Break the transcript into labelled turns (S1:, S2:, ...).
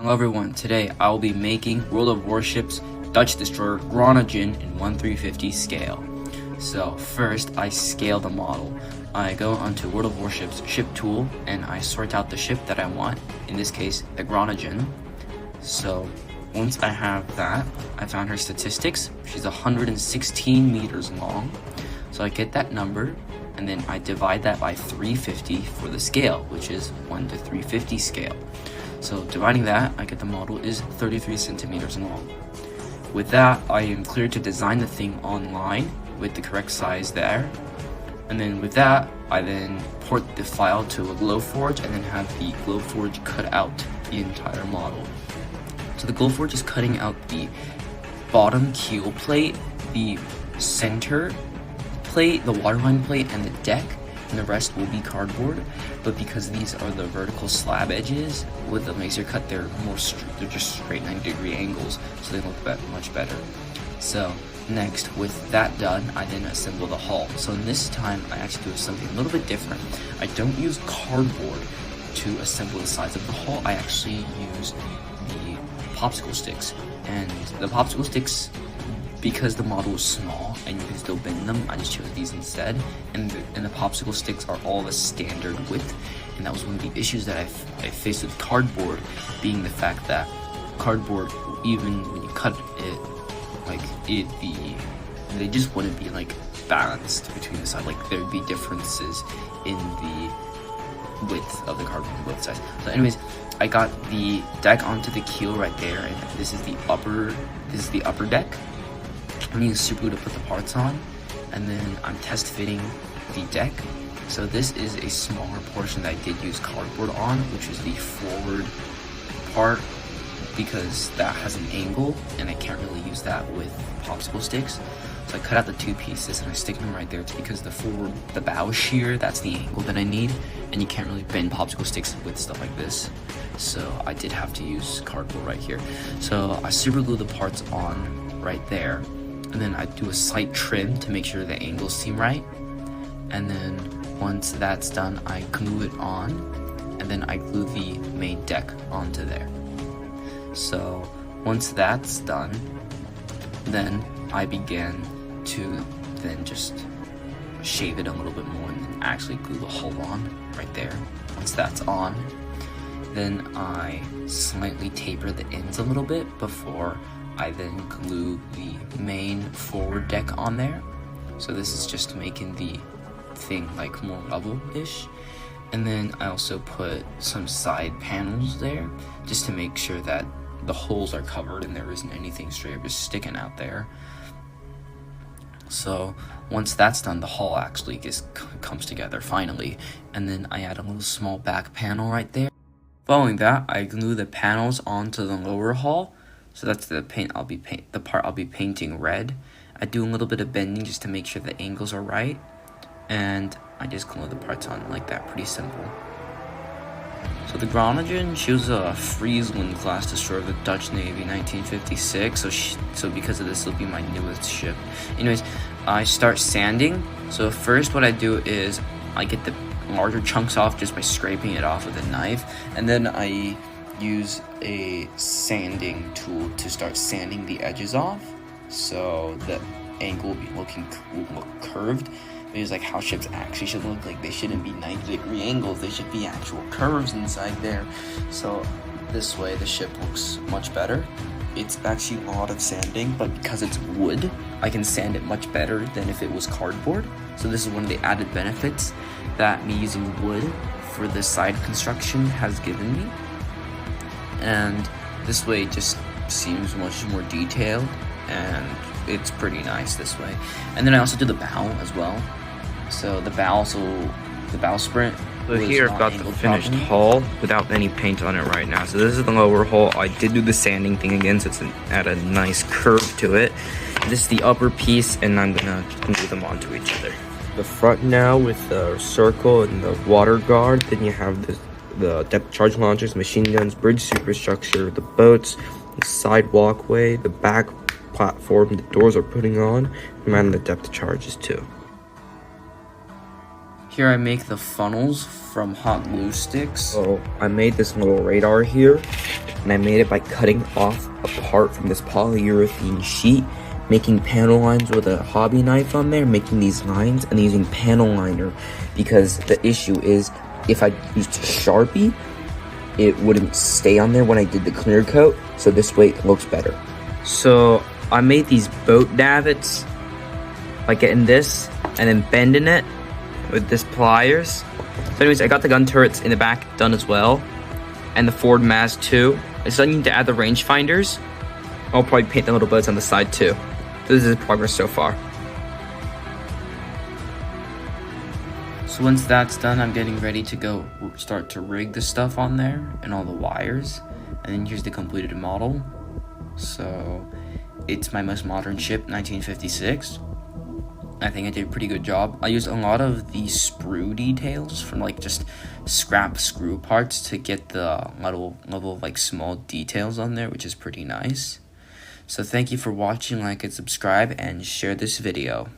S1: Hello everyone, today I will be making World of Warships Dutch Destroyer Groningen in 1/350 scale. So first I scale the model. I go onto World of Warships ship tool and I sort out the ship that I want, in this case the Groningen. So once I have that, I found her statistics. She's 116 meters long. So I get that number and then I divide that by 350 for the scale, which is 1/350 scale. So dividing that, I get the model is 33 centimeters long. With that, I am cleared to design the thing online with the correct size there. And then with that, I then port the file to a Glowforge and then have the Glowforge cut out the entire model. So the Glowforge is cutting out the bottom keel plate, the center plate, the waterline plate, and the deck, and the rest will be cardboard. But because these are the vertical slab edges with the laser cut, they're just straight 90-degree angles, so they look much better. So next, with that done, I then assemble the hull. So in this time, I actually do something a little bit different. I don't use cardboard to assemble the sides of the hull. I actually use the popsicle sticks, and the popsicle sticks, because the model is small and you can still bend them, I just chose these instead. And the popsicle sticks are all the standard width, and that was one of the issues that I faced with cardboard, being the fact that cardboard, even when you cut it, they just wouldn't be like balanced between the sides. Like there'd be differences in the width of the cardboard on both sides. So anyways, I got the deck onto the keel right there, and this is the upper deck. I'm using superglue to put the parts on, and then I'm test fitting the deck. So this is a smaller portion that I did use cardboard on, which is the forward part, because that has an angle and I can't really use that with popsicle sticks. So I cut out the two pieces and I stick them right there, because the bow shear, that's the angle that I need, and you can't really bend popsicle sticks with stuff like this. So I did have to use cardboard right here. So I superglue the parts on right there, and then I do a slight trim to make sure the angles seem right. And then once that's done, I glue it on, and then I glue the main deck onto there. So once that's done, then I began to then just shave it a little bit more and then actually glue the hull on right there. Once that's on, then I slightly taper the ends a little bit before I then glue the main forward deck on there. So this is just making the thing like more level-ish. And then I also put some side panels there just to make sure that the holes are covered and there isn't anything straight up just sticking out there. So once that's done, the hull actually just comes together finally. And then I add a little small back panel right there. Following that, I glue the panels onto the lower hull. So that's the part I'll be painting red. I do a little bit of bending just to make sure the angles are right, and I just glue the parts on like that. Pretty simple. So the Groningen, she was a Friesland-class destroyer of the Dutch Navy, 1956. So because of this, it'll be my newest ship. Anyways, I start sanding. So first, what I do is I get the larger chunks off just by scraping it off with a knife, and then I use a sanding tool to start sanding the edges off, so the angle will look curved. Because like how ships actually should look, like they shouldn't be 90-degree angles, they should be actual curves inside there. So this way the ship looks much better. It's actually a lot of sanding, but because it's wood, I can sand it much better than if it was cardboard. So this is one of the added benefits that me using wood for the side construction has given me. And this way it just seems much more detailed, and it's pretty nice this way. And then I also do the bow as well. So the bow sprint.
S2: So here I've got the finished hull without any paint on it right now. So this is the lower hull. I did do the sanding thing again, so it's add a nice curve to it. This is the upper piece, and I'm gonna glue them onto each other. The front now with the circle and the water guard. Then you have the depth charge launchers, machine guns, bridge superstructure, the boats, the side walkway, the back platform the doors are putting on, and the depth charges too.
S1: here I make the funnels from hot glue sticks.
S2: So I made this little radar here, and I made it by cutting off a part from this polyurethane sheet, making panel lines with a hobby knife on there, making these lines, and using panel liner, because the issue is if I used Sharpie, it wouldn't stay on there when I did the clear coat, so this way it looks better. So I made these boat davits by getting this and then bending it with this pliers. So anyways, I got the gun turrets in the back done as well, and the forward mast too. I still need to add the rangefinders. I'll probably paint the little boats on the side too. So this is progress so far.
S1: So once that's done, I'm getting ready to go start to rig the stuff on there and all the wires. And then here's the completed model. So it's my most modern ship, 1956. I think I did a pretty good job. I used a lot of the sprue details from like just scrap screw parts to get the level of like small details on there, which is pretty nice. So thank you for watching, like and subscribe, and share this video.